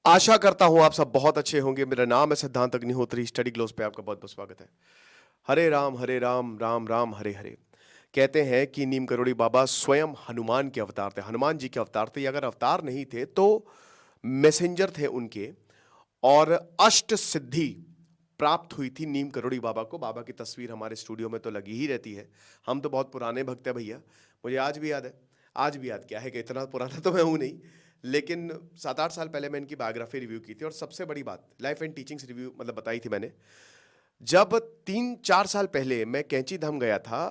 आशा करता हूं आप सब बहुत अच्छे होंगे। मेरा नाम है सिद्धांत अग्निहोत्री। स्टडी ग्लोस पे आपका बहुत बहुत स्वागत है। हरे राम राम राम हरे हरे। कहते हैं कि नीम करोड़ी बाबा स्वयं हनुमान के अवतार थे, हनुमान जी के अवतार थे। अगर अवतार नहीं थे तो मैसेंजर थे उनके। और अष्ट सिद्धि प्राप्त हुई थी नीम करोड़ी बाबा को। बाबा की तस्वीर हमारे स्टूडियो में तो लगी ही रहती है। हम तो बहुत पुराने भक्त हैं भैया, मुझे आज भी याद है। आज भी याद क्या है कि इतना पुराना तो मैं हूं नहीं, लेकिन 7-8 साल पहले मैं इनकी बायोग्राफी रिव्यू की थी। और सबसे बड़ी बात, लाइफ एंड टीचिंग्स रिव्यू मतलब बताई थी मैंने। जब 3-4 साल पहले मैं कैंची धाम गया था,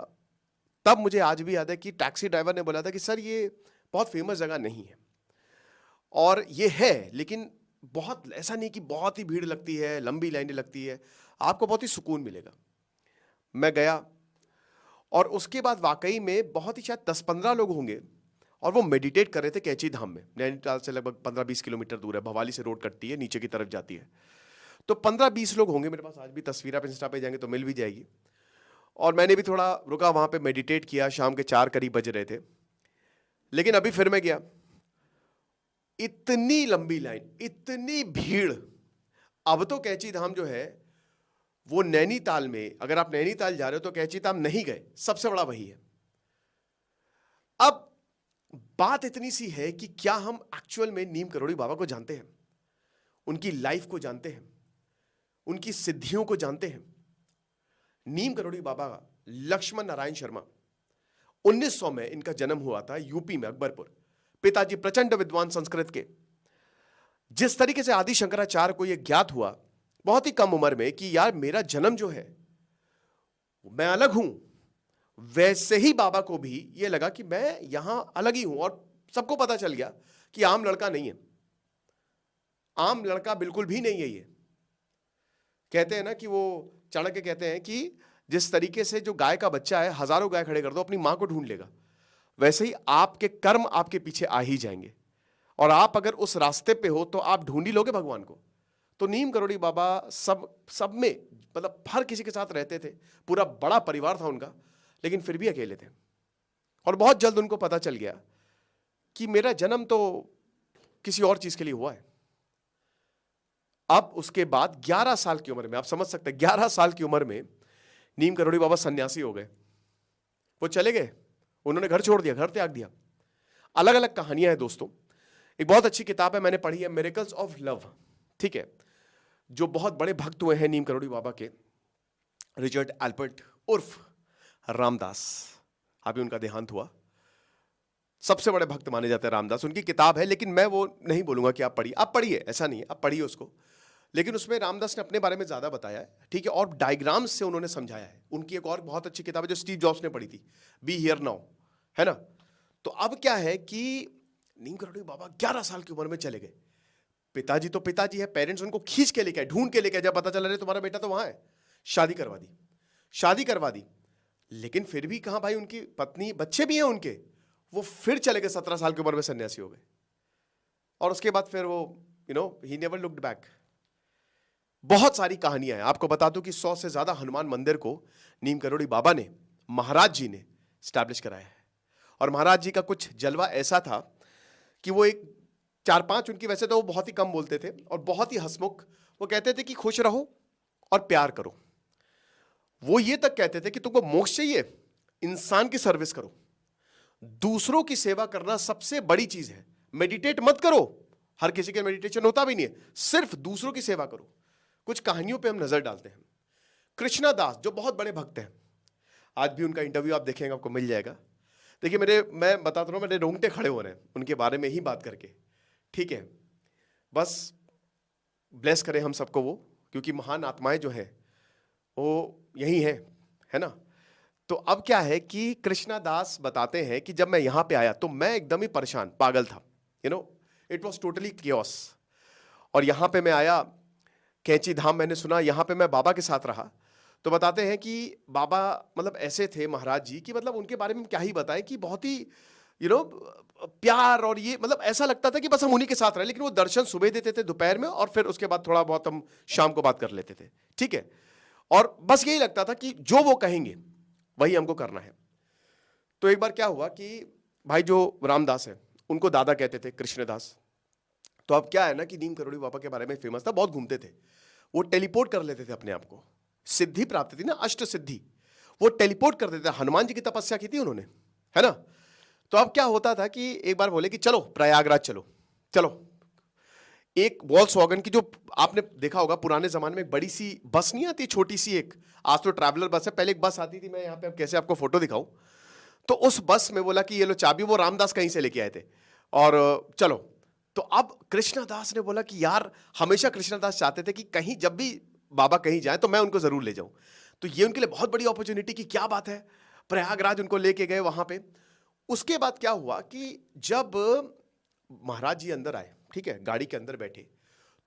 तब मुझे आज भी याद है कि टैक्सी ड्राइवर ने बोला था कि सर ये बहुत फेमस जगह नहीं है, और ये है लेकिन बहुत ऐसा नहीं कि बहुत ही भीड़ लगती है, लंबी लाइनें लगती है, आपको बहुत ही सुकून मिलेगा। मैं गया और उसके बाद वाकई में बहुत ही शायद 10-15 लोग होंगे, और वो मेडिटेट कर रहे थे कैंची धाम में। नैनीताल से लगभग 15-20 किलोमीटर दूर है, भवाली से रोड कटती है, नीचे की तरफ जाती है। तो 15-20 लोग होंगे, मेरे पास आज भी तस्वीर आप इंस्टा पे जाएंगे तो मिल भी जाएगी। और मैंने भी थोड़ा रुका वहां पे, मेडिटेट किया। शाम के 4 करीब बज रहे थे, लेकिन अभी फिर मैं गया, इतनी लंबी लाइन, इतनी भीड़। अब तो कैंची धाम जो है वो नैनीताल में, अगर आप नैनीताल जा रहे हो तो कैंची धाम नहीं गए, सबसे बड़ा वही है। अब बात इतनी सी है कि क्या हम एक्चुअल में नीम करोड़ी बाबा को जानते हैं, उनकी लाइफ को जानते हैं, उनकी सिद्धियों को जानते हैं। नीम करोड़ी बाबा लक्ष्मण नारायण शर्मा, 1900 में इनका जन्म हुआ था यूपी में, अकबरपुर। पिताजी प्रचंड विद्वान संस्कृत के। जिस तरीके से आदि शंकराचार्य को यह ज्ञात हुआ बहुत ही कम उम्र में कि यार मेरा जन्म जो है मैं अलग हूं, वैसे ही बाबा को भी यह लगा कि मैं यहां अलग ही हूं। और सबको पता चल गया कि आम लड़का नहीं है, आम लड़का बिल्कुल भी नहीं है। ये कहते हैं ना कि वो चाणक्य कहते हैं कि जिस तरीके से जो गाय का बच्चा है, हजारों गाय खड़े कर दो अपनी मां को ढूंढ लेगा, वैसे ही आपके कर्म आपके पीछे आ ही जाएंगे। और आप अगर उस रास्ते पे हो तो आप ढूंढ ही लोगे भगवान को। तो नीम करोड़ी बाबा सब में मतलब हर किसी के साथ रहते थे, पूरा बड़ा परिवार था उनका, लेकिन फिर भी अकेले थे। और बहुत जल्द उनको पता चल गया कि मेरा जन्म तो किसी और चीज के लिए हुआ है। अब उसके बाद 11 साल की उम्र में, आप समझ सकते हैं, 11 साल की उम्र में नीम करोड़ी बाबा सन्यासी हो गए। वो चले गए, उन्होंने घर छोड़ दिया, घर त्याग दिया। अलग अलग कहानियां हैं दोस्तों। एक बहुत अच्छी किताब है, मैंने पढ़ी है, मिरेकल्स ऑफ लव, ठीक है, जो बहुत बड़े भक्त हुए हैं नीम करोड़ी बाबा के, रिचर्ड एल्बर्ट उर्फ रामदास। अभी उनका देहांत हुआ। सबसे बड़े भक्त माने जाते हैं रामदास, उनकी किताब है, लेकिन मैं वो नहीं बोलूंगा कि आप पढ़िए। आप पढ़िए, ऐसा नहीं है, आप पढ़िए उसको, लेकिन उसमें रामदास ने अपने बारे में ज्यादा बताया है, ठीक है, और डायग्राम्स से उन्होंने समझाया है। उनकी एक और बहुत अच्छी किताब है जो स्टीव जॉब्स ने पढ़ी थी, बी हियर नाउ, है ना। तो अब क्या है कि नीम करोड़ी बाबा 11 साल की उम्र में चले गए। पिताजी तो पिताजी है, पेरेंट्स उनको खींच के लेके आए, ढूंढ के लेके आए। जब पता चला रहे तुम्हारा बेटा तो वहां है, शादी करवा दी, शादी करवा दी। लेकिन फिर भी कहां भाई, उनकी पत्नी बच्चे भी हैं उनके, वो फिर चले गए, 17 साल की उम्र में सन्यासी हो गए। और उसके बाद फिर वो ही नेवर लुक्ड बैक। बहुत सारी कहानियां हैं। आपको बता दूं कि 100 से ज्यादा हनुमान मंदिर को नीम करोड़ी बाबा ने, महाराज जी ने स्टैब्लिश कराया है। और महाराज जी का कुछ जलवा ऐसा था कि वो एक 4-5, उनकी वैसे तो वो बहुत ही कम बोलते थे और बहुत ही हंसमुख। वो कहते थे कि खुश रहो और प्यार करो। वो ये तक कहते थे कि तुमको मोक्ष चाहिए, इंसान की सर्विस करो, दूसरों की सेवा करना सबसे बड़ी चीज है। मेडिटेट मत करो, हर किसी के मेडिटेशन होता भी नहीं है, सिर्फ दूसरों की सेवा करो। कुछ कहानियों पे हम नजर डालते हैं। कृष्णा दास जो बहुत बड़े भक्त हैं, आज भी उनका इंटरव्यू आप देखेंगे, आपको मिल जाएगा। देखिए मैं बताता हूं, मेरे रोंगटे खड़े हो रहे हैं उनके बारे में ही बात करके, ठीक है। बस ब्लेस करें हम सबको वो, क्योंकि महान आत्माएं जो है वो यही है ना। तो अब क्या है कि कृष्णा दास बताते हैं कि जब मैं यहां पे आया तो मैं एकदम ही परेशान, पागल था, इट वॉज टोटली कियोस। और यहां पे मैं आया, कैंची धाम मैंने सुना, यहां पे मैं बाबा के साथ रहा। तो बताते हैं कि बाबा मतलब ऐसे थे महाराज जी की, मतलब उनके बारे में क्या ही बताएं कि बहुत ही प्यार, और ये मतलब ऐसा लगता था कि बस हम उन्हीं के साथ रहे। लेकिन वो दर्शन सुबह देते थे, दोपहर में, और फिर उसके बाद थोड़ा बहुत हम शाम को बात कर लेते थे, ठीक है। और बस यही लगता था कि जो वो कहेंगे वही हमको करना है। तो एक बार क्या हुआ कि भाई जो रामदास है, उनको दादा कहते थे, कृष्णदास। तो अब क्या है ना कि नीम करोड़ी बाबा के बारे में फेमस था, बहुत घूमते थे, वो टेलीपोर्ट कर लेते थे अपने आप को, सिद्धि प्राप्त थी ना, अष्ट सिद्धि, वो टेलीपोर्ट कर देते थे। हनुमान जी की तपस्या की थी उन्होंने, है ना। तो अब क्या होता था कि एक बार बोले कि चलो प्रयागराज चलो, चलो। एक वॉल्क्सवैगन की, जो आपने देखा होगा पुराने जमाने में, एक बड़ी सी बस नहीं आती, छोटी सी एक, आज तो ट्रैवलर बस है, पहले एक बस आती थी, मैं यहाँ पे कैसे आपको फोटो दिखाऊं। तो उस बस में बोला कि ये लो चाबी, वो रामदास कहीं से लेके आए थे, और चलो। तो अब कृष्णदास ने बोला कि यार, हमेशा कृष्णदास चाहते थे कि कहीं जब भी बाबा कहीं जाए तो मैं उनको जरूर ले जाऊं। तो ये उनके लिए बहुत बड़ी अपॉर्चुनिटी की क्या बात है, प्रयागराज उनको लेके गए वहां पे। उसके बाद क्या हुआ कि जब महाराज जी अंदर आए, ठीक है, गाड़ी के अंदर बैठे,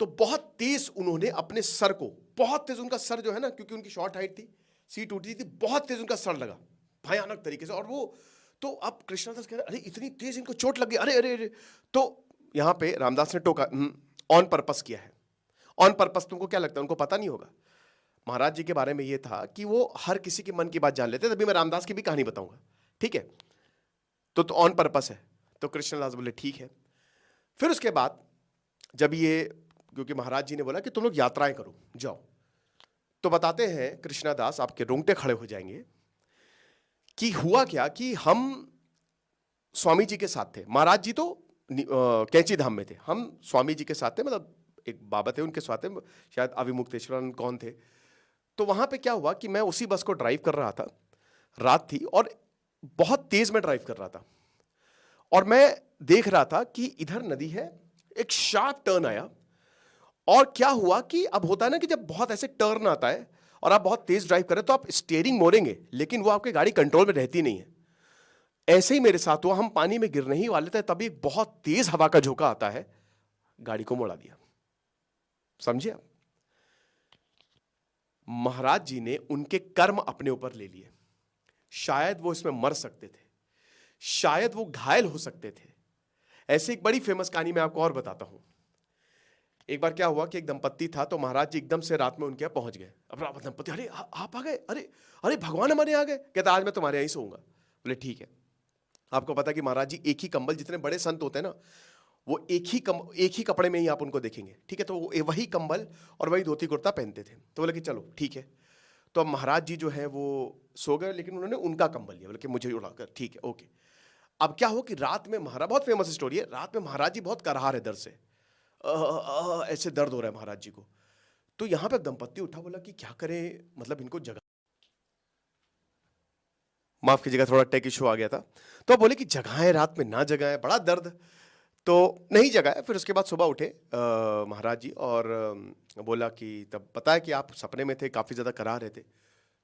तो बहुत तेज उन्होंने अपने सर को, बहुत तेज उनका सर जो है ना, क्योंकि उनकी शॉर्ट हाइट थी, सीट उठी थी, बहुत तेज उनका सर लगा भयानक तरीके से। और वो तो अब कृष्णदास कह रहे अरे इतनी तेज इनको चोट लग गई, अरे अरे अरे। तो यहां पे रामदास ने टोका, ऑन पर्पस किया है। ऑन पर्पस तुमको क्या लगता है, उनको पता नहीं होगा? महाराज जी के बारे में ये था कि वो हर किसी के मन की बात जान लेते, तभी मैं रामदास की भी कहानी बताऊंगा, ठीक है। तो ऑन पर्पस है। तो कृष्णदास बोले ठीक है। फिर उसके बाद जब ये, क्योंकि महाराज जी ने बोला कि तुम लोग यात्राएं करो, जाओ, तो बताते हैं कृष्णदास, आपके रोंगटे खड़े हो जाएंगे कि हुआ क्या कि हम स्वामी जी के साथ थे, महाराज जी तो कैंची धाम में थे, हम स्वामी जी के साथ थे, मतलब एक बाबा थे उनके साथ थे, शायद अविमुक्तेश्वर कौन थे। तो वहां पे क्या हुआ कि मैं उसी बस को ड्राइव कर रहा था, रात थी और बहुत तेज में ड्राइव कर रहा था, और मैं देख रहा था कि इधर नदी है, एक शार्प टर्न आया, और क्या हुआ कि अब होता है ना कि जब बहुत ऐसे टर्न आता है और आप बहुत तेज ड्राइव कर रहे हैं तो आप स्टीयरिंग मोड़ेंगे, लेकिन वो आपकी गाड़ी कंट्रोल में रहती नहीं है। ऐसे ही मेरे साथ हुआ, हम पानी में गिरने ही वाले थे, तभी एक बहुत तेज हवा का झोंका आता है, गाड़ी को मोड़ा दिया। समझे आप? महाराज जी ने उनके कर्म अपने ऊपर ले लिए। शायद वो इसमें मर सकते थे, शायद वो घायल हो सकते थे। ऐसी एक बड़ी फेमस कहानी मैं आपको और बताता हूं। एक बार क्या हुआ कि एक दंपत्ति था, तो महाराज जी एकदम से रात में उनके यहाँ पहुंच गए। अब दंपत्ति, अरे आप आ गए, अरे अरे भगवान हमारे यहाँ आ गए। कहता आज मैं तुम्हारे यहीं सोऊंगा। बोले ठीक है। आपको पता कि महाराज जी एक ही कंबल, जितने बड़े संत होते हैं ना, वो एक ही कपड़े में ही आप उनको देखेंगे, ठीक है। तो वो वही कंबल और वही धोती कुर्ता पहनते थे। तो बोले कि चलो ठीक है। तो अब महाराज जी जो है वो सो गए, लेकिन उन्होंने उनका कंबल लिया, बोले कि मुझे उड़ाकर, ठीक है ओके। अब क्या हो कि रात में महाराज, बहुत फेमस स्टोरी है, रात में महाराज जी बहुत कराह रहे दर्द से, ऐसे दर्द हो रहा है महाराज जी को। तो यहां पे दंपत्ति उठा, बोला कि क्या करें, मतलब इनको जगह, माफ कीजिएगा थोड़ा टेक इशू आ गया था। तो बोले कि जगाएं, रात में ना जगाएं, बड़ा दर्द। तो नहीं जगाया। फिर उसके बाद सुबह उठे महाराज जी, और बोला कि तब पता है कि आप सपने में थे, काफी ज्यादा करा रहे थे।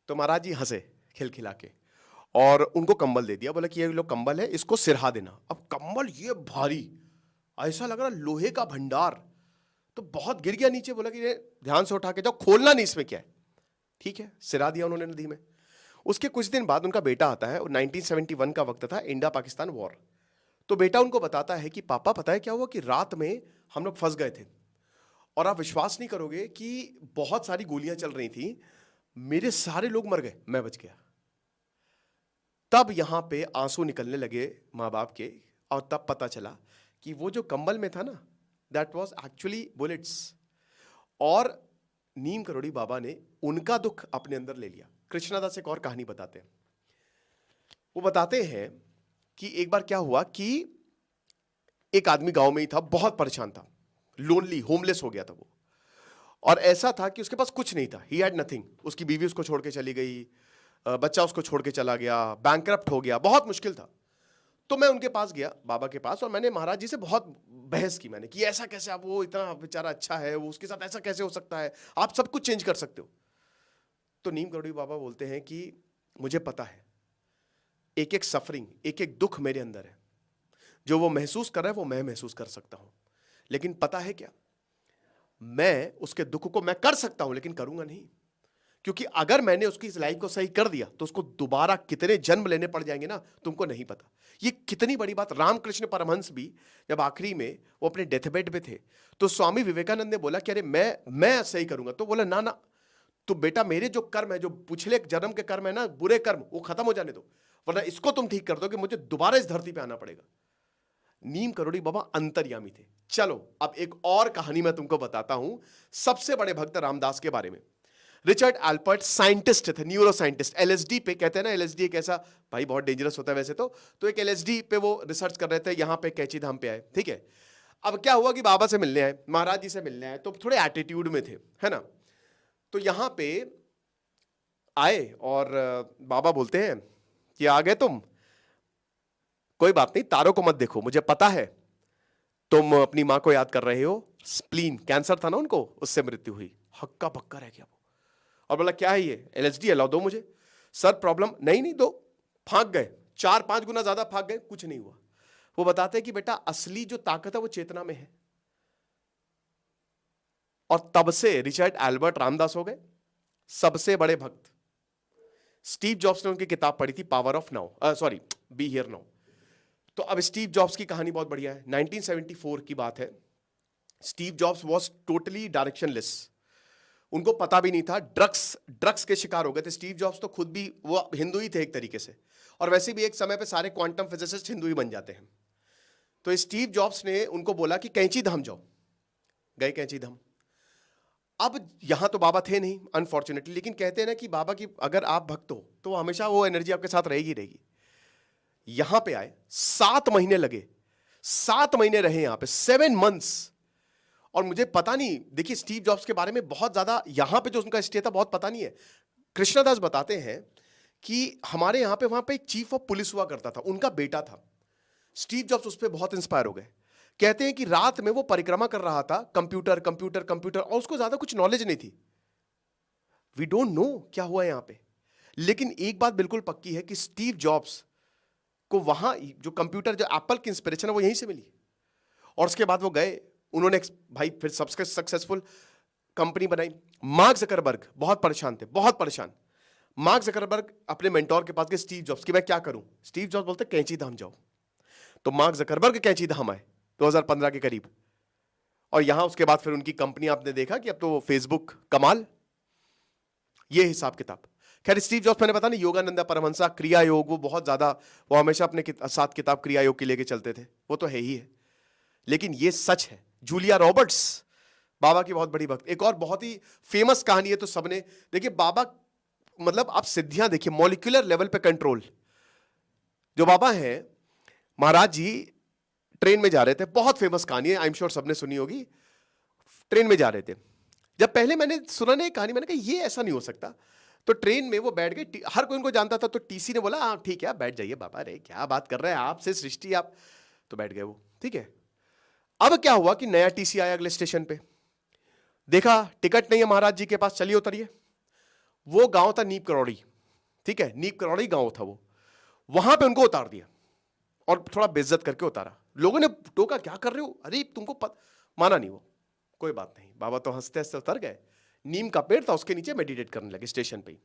तो महाराज जी हंसे खिलखिला के और उनको कंबल दे दिया। बोला कि ये लो कंबल है, इसको सिरहा देना। अब कंबल ये भारी, ऐसा लग रहा लोहे का भंडार, तो बहुत गिर गया नीचे। बोला कि ये ध्यान से उठा के जाओ, खोलना नहीं इसमें क्या है, ठीक है। सिरा दिया उन्होंने नदी में। उसके कुछ दिन बाद उनका बेटा आता है, 1971 का वक्त था, इंडिया पाकिस्तान वॉर। तो बेटा उनको बताता है कि पापा पता है क्या हुआ कि रात में हम लोग फंस गए थे, और आप विश्वास नहीं करोगे कि बहुत सारी गोलियां चल रही थी, मेरे सारे लोग मर गए, मैं बच गया। तब यहां पे आंसू निकलने लगे माँ बाप के, और तब पता चला कि वो जो कंबल में था ना, दैट वाज एक्चुअली बुलेट्स। और नीम करोड़ी बाबा ने उनका दुख अपने अंदर ले लिया। कृष्णदास एक और कहानी बताते हैं। वो बताते हैं कि एक बार क्या हुआ कि एक आदमी गांव में ही था, बहुत परेशान था, लोनली, होमलेस हो गया था वो। और ऐसा था कि उसके पास कुछ नहीं था, ही हैड नथिंग। उसकी बीवी उसको छोड़ के चली गई, बच्चा उसको छोड़ के चला गया, बैंकरप्ट हो गया, बहुत मुश्किल था। तो मैं उनके पास गया, बाबा के पास, और मैंने महाराज जी से बहुत बहस की। मैंने कि ऐसा कैसे, आप, वो इतना बेचारा अच्छा है, वो उसके साथ ऐसा कैसे हो सकता है, आप सब कुछ चेंज कर सकते हो। तो नीम करोड़ी बाबा बोलते हैं कि मुझे पता है, एक एक सफरिंग, एक एक दुख मेरे अंदर है, जो वो महसूस कर रहा है वो मैं महसूस कर सकता हूं। लेकिन पता है क्या, मैं उसके दुख को मैं कर सकता हूं, लेकिन करूंगा नहीं। क्योंकि अगर मैंने उसकी इस लाइफ को सही कर दिया तो उसको दोबारा कितने जन्म लेने पड़ जाएंगे ना, तुमको नहीं पता। ये कितनी बड़ी बात। रामकृष्ण परमहंस भी जब आखिरी में वो अपने डेथ बेड पे थे, तो स्वामी विवेकानंद ने बोला कि अरे मैं सही करूंगा। तो बोला ना ना, तो बेटा मेरे जो कर्म है, जो पिछले जन्म के कर्म है ना, बुरे कर्म, वो खत्म हो जाने दो, वरना इसको तुम ठीक कर दो कि मुझे दोबारा इस धरती पे आना पड़ेगा। नीम करोड़ी बाबा अंतर्यामी थे, चलो अब एक और कहानी मैं तुमको बताता हूं सबसे बड़े भक्त रामदास के बारे में। रिचर्ड एल्पर्ट साइंटिस्ट थे, न्यूरो साइंटिस्ट। एलएसडी पे कहते हैं ना, एलएसडी एक ऐसा भाई बहुत डेंजरस होता है वैसे तो एक एलएसडी पे वो रिसर्च कर रहे थे, यहां पे कैची धाम पे आए, ठीक है। अब क्या हुआ कि बाबा से मिलने आए, महाराज जी से मिलने आए, तो थोड़े एटीट्यूड में थे, है ना। तो यहां पे आए और बाबा बोलते हैं कि आ गए तुम, कोई बात नहीं, तारों को मत देखो, मुझे पता है तुम अपनी मां को याद कर रहे हो, स्प्लीन कैंसर था ना उनको, उससे मृत्यु हुई। हक्का बक्का रह गया वो और बोला क्या है ये, एलएसडी अलाउ दो मुझे। सर प्रॉब्लम नहीं दो। फांक गए, 4-5 गुना ज्यादा फांक गए, कुछ नहीं हुआ। वो बताते हैं कि बेटा असली जो ताकत है वो चेतना में है। और तब से रिचर्ड एल्बर्ट रामदास हो गए सबसे बड़े भक्त। स्टीव जॉब्स ने उनकी किताब पढ़ी थी power of now, sorry be here now. तो अब स्टीव जॉब्स की कहानी बहुत बढ़िया है। 1974 की बात है। Steve jobs was totally directionless, उनको पता भी नहीं था, ड्रग्स के शिकार हो गए थे। स्टीव जॉब्स तो खुद भी वो हिंदू ही थे एक तरीके से, और वैसे भी एक समय पे सारे क्वांटम फिजिसिस्ट हिंदू ही बन जाते हैं। तो स्टीव जॉब्स ने उनको बोला कि कैंची धाम जाओ, गए कैंची धाम। अब यहां तो बाबा थे नहीं अनफॉर्चुनेटली, लेकिन कहते हैं ना कि बाबा की अगर आप भक्त हो तो हमेशा वो एनर्जी आपके साथ रहेगी। यहां पे आए, 7 महीने लगे, 7 महीने रहे यहां पे, 7 months। और मुझे पता नहीं, देखिए स्टीव जॉब्स के बारे में बहुत ज्यादा यहां पे जो उनका स्टे था बहुत पता नहीं है। कृष्णदास बताते हैं कि हमारे यहां पे वहां पे एक चीफ ऑफ पुलिस हुआ करता था, उनका बेटा था। स्टीव जॉब्स उस पर बहुत इंस्पायर हो गए। कहते हैं कि रात में वो परिक्रमा कर रहा था, कंप्यूटर कंप्यूटर कंप्यूटर, और उसको ज्यादा कुछ नॉलेज नहीं थी। वी डोंट नो क्या हुआ यहां पे, लेकिन एक बात बिल्कुल पक्की है कि स्टीव जॉब्स को वहां जो कंप्यूटर, जो एप्पल की इंस्पिरेशन है वो यहीं से मिली। और उसके बाद वो गए, उन्होंने भाई फिर सबसे सक्सेसफुल कंपनी बनाई। मार्क जकरबर्ग बहुत परेशान थे, बहुत परेशान। मार्क जकरबर्ग अपने मेंटोर के पास गए, स्टीव जॉब्स, कि मैं क्या करूं। स्टीव जॉब्स बोलते कैंची धाम जाओ। तो मार्क जकरबर्ग कैंची धाम आए 2015 के करीब, और यहां उसके बाद फिर उनकी कंपनी आपने देखा कि अब तो फेसबुक, कमाल, ये हिसाब किताब। खैर स्टीव जॉब्स, मैंने पता नहीं, योगानंदा परमहंसा, क्रिया योग, वो बहुत ज्यादा, वो हमेशा अपने साथ किताब क्रिया योग की लेके चलते थे, वो तो है ही है। लेकिन ये सच है, जूलिया रॉबर्ट्स बाबा की बहुत बड़ी भक्त। एक और बहुत ही फेमस कहानी है, तो सबने देखिए, बाबा मतलब आप सिद्धियां देखिए, मॉलिक्यूलर लेवल पे कंट्रोल। जो बाबा हैं, महाराज जी ट्रेन में जा रहे थे, बहुत फेमस कहानी है, आई एम श्योर सबने सुनी होगी। ट्रेन में जा रहे थे, जब पहले मैंने सुना नहीं कहानी, मैंने कहा ये ऐसा नहीं हो सकता। तो ट्रेन में वो बैठ गए, हर कोई उनको जानता था, तो टीसी ने बोला हाँ ठीक है आप बैठ जाइए। बाबा अरे क्या बात कर रहे हैं, आपसे सृष्टि आप, तो बैठ गए वो, ठीक है। अब क्या हुआ कि नया टीसी आया अगले स्टेशन पे, देखा टिकट नहीं है महाराज जी के पास, चलिए उतरिए। वो गांव था नीप करौड़ी, ठीक है, नीप करौड़ी गांव था वो, वहां पे उनको उतार दिया और थोड़ा बेइज्जत करके उतारा। लोगों ने टोका क्या कर रहे हो, अरे तुमको माना नहीं वो, कोई बात नहीं, बाबा तो हंसते हंसते उतर गए। नीम का पेड़ था, उसके नीचे मेडिटेट करने लगे स्टेशन पे ही।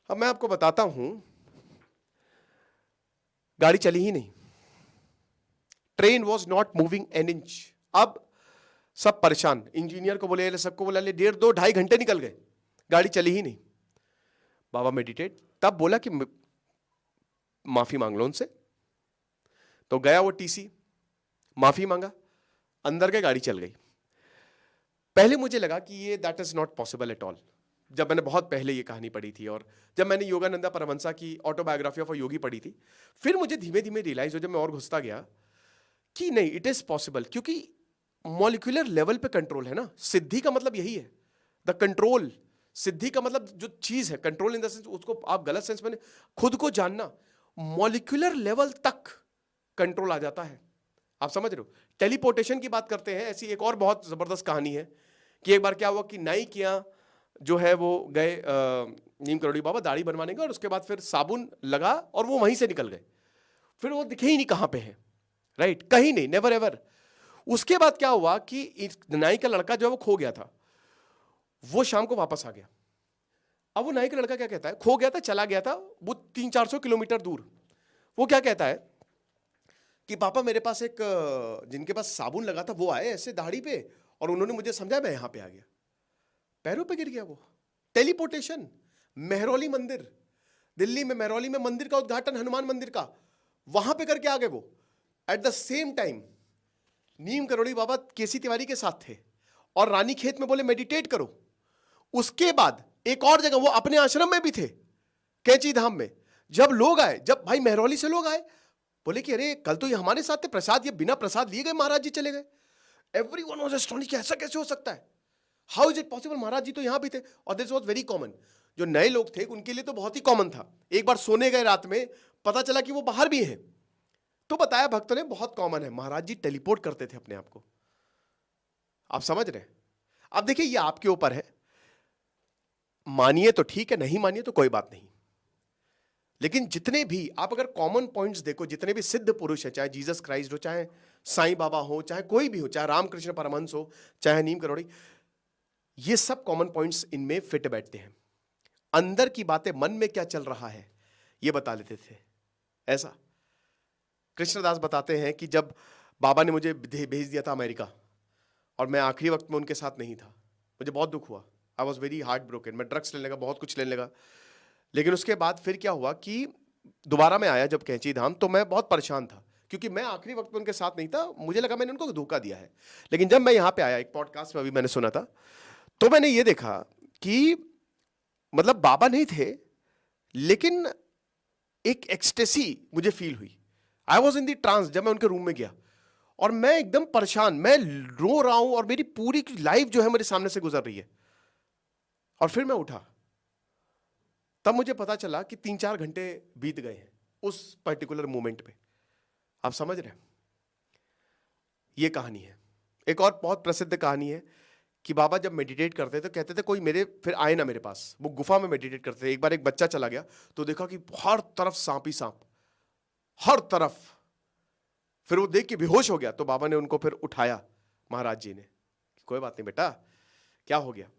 अब मैं आपको बताता हूं, गाड़ी चली ही नहीं, train was not moving an inch. अब सब परेशान, इंजीनियर को बोले, सबको बोला, 1.5-2-2.5 घंटे निकल गए, गाड़ी चली ही नहीं। बाबा मेडिटेट, तब बोला कि माफी मांग लो उनसे। तो गया वो टीसी, माफी मांगा, अंदर गए, गाड़ी चल गई। पहले मुझे लगा कि ये that is not possible at all, जब मैंने बहुत पहले ये कहानी पढ़ी थी, और जब मैंने योगानंदा परमहंसा की ऑटोबायोग्राफी ऑफ अ योगी पढ़ी थी, फिर मुझे धीमे धीमे रियलाइज हो, जब मैं और घुसता गया, कि नहीं इट इज पॉसिबल, क्योंकि मॉलिक्यूलर लेवल पे कंट्रोल है ना। सिद्धि का मतलब यही है, द कंट्रोल। सिद्धि का मतलब जो चीज है, कंट्रोल इन द सेंस, उसको आप गलत सेंस में, खुद को जानना, मॉलिक्यूलर लेवल तक कंट्रोल आ जाता है, आप समझ रहे हो। टेलीपोर्टेशन की बात करते हैं, ऐसी एक और बहुत जबरदस्त कहानी है कि एक बार क्या हुआ कि नाई के यहाँ जो है वो गए नीम करोड़ी बाबा दाढ़ी बनवाने का, और उसके बाद फिर साबुन लगा और वो वहीं से निकल गए, फिर वो दिखे ही नहीं कहां पे है, राइट, कहीं नहीं, नेवर एवर। उसके बाद क्या हुआ कि नाई का लड़का जो है वो खो गया था, वो शाम को वापस आ गया। अब वो नाई का लड़का क्या कहता है, खो गया था, चला गया था वो 300-400 किलोमीटर दूर, वो क्या कहता है कि पापा मेरे पास एक जिनके पास साबुन लगा था वो आए ऐसे दाढ़ी पे, और उन्होंने मुझे समझा, मैं यहां पे आ गया, पैरों पे गिर गया वो। टेलीपोर्टेशन। मेहरौली मंदिर, दिल्ली में मेहरौली में मंदिर का उद्घाटन, हनुमान मंदिर का, वहां पे करके आ गए वो, एट द सेम टाइम नीम करोड़ी बाबा केसी तिवारी के साथ थे और रानी खेत में बोले मेडिटेट करो। उसके बाद एक और जगह वो अपने आश्रम में भी थे, कैंची धाम में। जब लोग आए, जब भाई महरौली से लोग आए, बोले कि अरे कल तो ये हमारे साथ थे, प्रसाद ये बिना प्रसाद लिए गए महाराज जी चले गए। एवरीवन वाज एस्टोनिश्ड कि ऐसा कैसे हो सकता है, हाउ इज इट पॉसिबल, महाराज जी तो यहां भी थे। और दिस वाज वेरी कॉमन, जो नए लोग थे उनके लिए तो बहुत ही कॉमन था। एक बार सोने गए रात में, पता चला कि वो बाहर भी हैं, तो बताया भक्तों ने बहुत कॉमन है, महाराज जी टेलीपोर्ट करते थे अपने आप को। आप समझ रहे हैं? अब देखिए ये आपके ऊपर है, मानिए तो ठीक है, नहीं मानिए तो कोई बात नहीं। लेकिन जितने भी आप अगर कॉमन पॉइंट्स देखो, जितने भी सिद्ध पुरुष हैं, चाहे जीसस क्राइस्ट हो, चाहे साईं बाबा हो, चाहे कोई भी हो, चाहे रामकृष्ण परमहंस हो, चाहे नीम करोड़ी, ये सब कॉमन पॉइंट्स इनमें फिट बैठते हैं। अंदर की बातें, मन में क्या चल रहा है ये बता लेते थे। ऐसा कृष्णदास बताते हैं कि जब बाबा ने मुझे भेज दिया था अमेरिका और मैं आखिरी वक्त में उनके साथ नहीं था, मुझे बहुत दुख हुआ। I was very heart broken. मैं ड्रग्स लेने लगा, बहुत कुछ लेने लगा। लेकिन उसके बाद फिर क्या हुआ कि दोबारा मैं आया जब कैंची धाम, तो मैं बहुत परेशान था क्योंकि मैं आखिरी वक्त में उनके साथ नहीं था। मुझे लगा मैंने उनको धोखा दिया है। लेकिन जब मैं यहाँ पे आया, एक पॉडकास्ट में अभी मैंने सुना था, तो मैंने ये देखा कि मतलब बाबा नहीं थे, लेकिन एक एक्सटेसी मुझे फील हुई। I was in the trans जब मैं उनके रूम में गया, और मैं एकदम परेशान, मैं रो रहा हूं और मेरी पूरी लाइफ जो है मेरे सामने से गुजर रही है। और फिर मैं उठा, तब मुझे पता चला कि 3-4 घंटे बीत गए हैं उस पर्टिकुलर मोमेंट पे। आप समझ रहे हैं? ये कहानी है। एक और बहुत प्रसिद्ध कहानी है कि बाबा जब मेडिटेट करते थे, कहते थे कोई मेरे फिर आए ना मेरे पास। वो गुफा में मेडिटेट करते थे। एक बार एक बच्चा चला गया तो देखा कि हर तरफ सांप ही सांप, हर तरफ। फिर वो देख के बेहोश हो गया, तो बाबा ने उनको फिर उठाया, महाराज जी ने। कोई बात नहीं बेटा, क्या हो गया?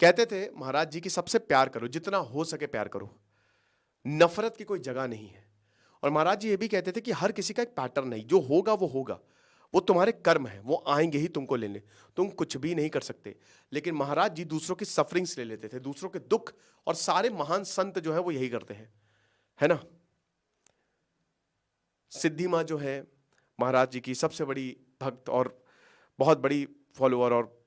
कहते थे महाराज जी की सबसे प्यार करो, जितना हो सके प्यार करो, नफरत की कोई जगह नहीं है। और महाराज जी ये भी कहते थे कि हर किसी का एक पैटर्न है, जो होगा वो होगा, वो तुम्हारे कर्म है, वो आएंगे ही तुमको लेने, तुम कुछ भी नहीं कर सकते। लेकिन महाराज जी दूसरों की सफरिंग्स ले लेते थे, दूसरों के दुख, और सारे महान संत जो है वो यही करते हैं, है ना। सिद्धि माँ जो है महाराज जी की सबसे बड़ी भक्त और बहुत बड़ी फॉलोअर, और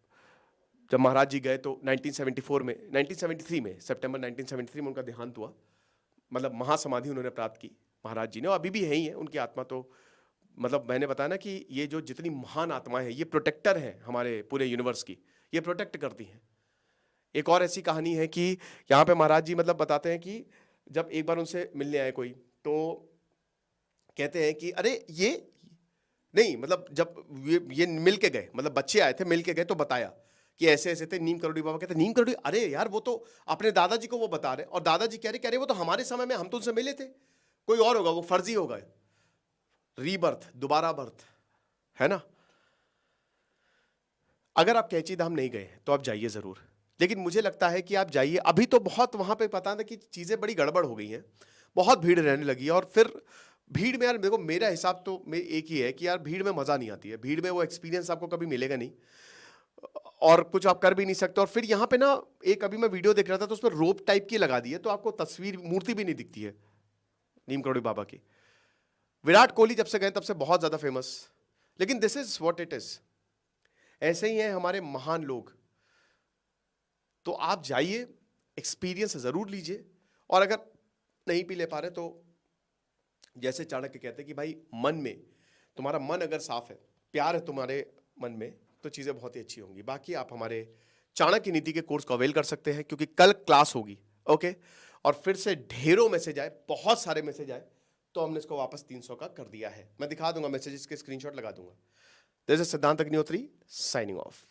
जब महाराज जी गए तो 1973 में सितंबर 1973 में उनका देहांत हुआ। मतलब महासमाधि उन्होंने प्राप्त की महाराज जी ने, और अभी भी है ही है उनकी आत्मा। तो मतलब मैंने बताया ना कि ये जो जितनी महान आत्माएं हैं, ये प्रोटेक्टर हैं हमारे पूरे यूनिवर्स की, ये प्रोटेक्ट करती हैं। एक और ऐसी कहानी है कि यहाँ पे महाराज जी मतलब बताते हैं कि जब एक बार उनसे मिलने आए कोई, तो कहते हैं कि अरे ये नहीं, मतलब जब ये मिल के गए, मतलब बच्चे आए थे मिल के गए, तो बताया कि ऐसे ऐसे थे। नीम करोड़ी बाबा कहते नीम करोड़ी, अरे यार वो तो अपने दादाजी को वो बता रहे, और दादाजी कह रहे वो तो हमारे समय में हम तो उनसे मिले थे, कोई और होगा, वो फर्जी होगा, रीबर्थ, दोबारा बर्थ, है ना। अगर आप कैंची धाम नहीं गए तो आप जाइए जरूर, लेकिन मुझे लगता है कि आप जाइए। अभी तो बहुत वहां पे पता था कि चीजें बड़ी गड़बड़ हो गई हैं, बहुत भीड़ रहने लगी है। और फिर भीड़ में यार देखो, मेरा हिसाब तो एक ही है कि यार भीड़ में मजा नहीं आती है, भीड़ में वो एक्सपीरियंस आपको कभी मिलेगा नहीं, और कुछ आप कर भी नहीं सकते। और फिर यहाँ पे ना एक अभी मैं वीडियो देख रहा था, तो उसमें रोप टाइप की लगा दी है, तो आपको तस्वीर मूर्ति भी नहीं दिखती है नीम करोड़ी बाबा की। विराट कोहली जब से गए तब से बहुत ज्यादा फेमस, लेकिन this is what it is. ऐसे ही हैं हमारे महान लोग। तो आप जाइए, एक्सपीरियंस जरूर लीजिए, और अगर नहीं भी ले पा रहे तो जैसे चाणक्य कहते हैं कि भाई मन में, तुम्हारा मन अगर साफ है, प्यार है तुम्हारे मन में, तो चीजें बहुत ही अच्छी होंगी। बाकी आप हमारे चाणक्य नीति के कोर्स को अवेल कर सकते हैं, क्योंकि कल क्लास होगी, ओके। और फिर से ढेरों मैसेज आए, बहुत सारे मैसेज आए, तो हमने इसको वापस 300 का कर दिया है। मैं दिखा दूंगा मैसेजेस के, स्क्रीनशॉट लगा दूंगा। दिस इज सिद्धांत अग्निहोत्री साइनिंग ऑफ।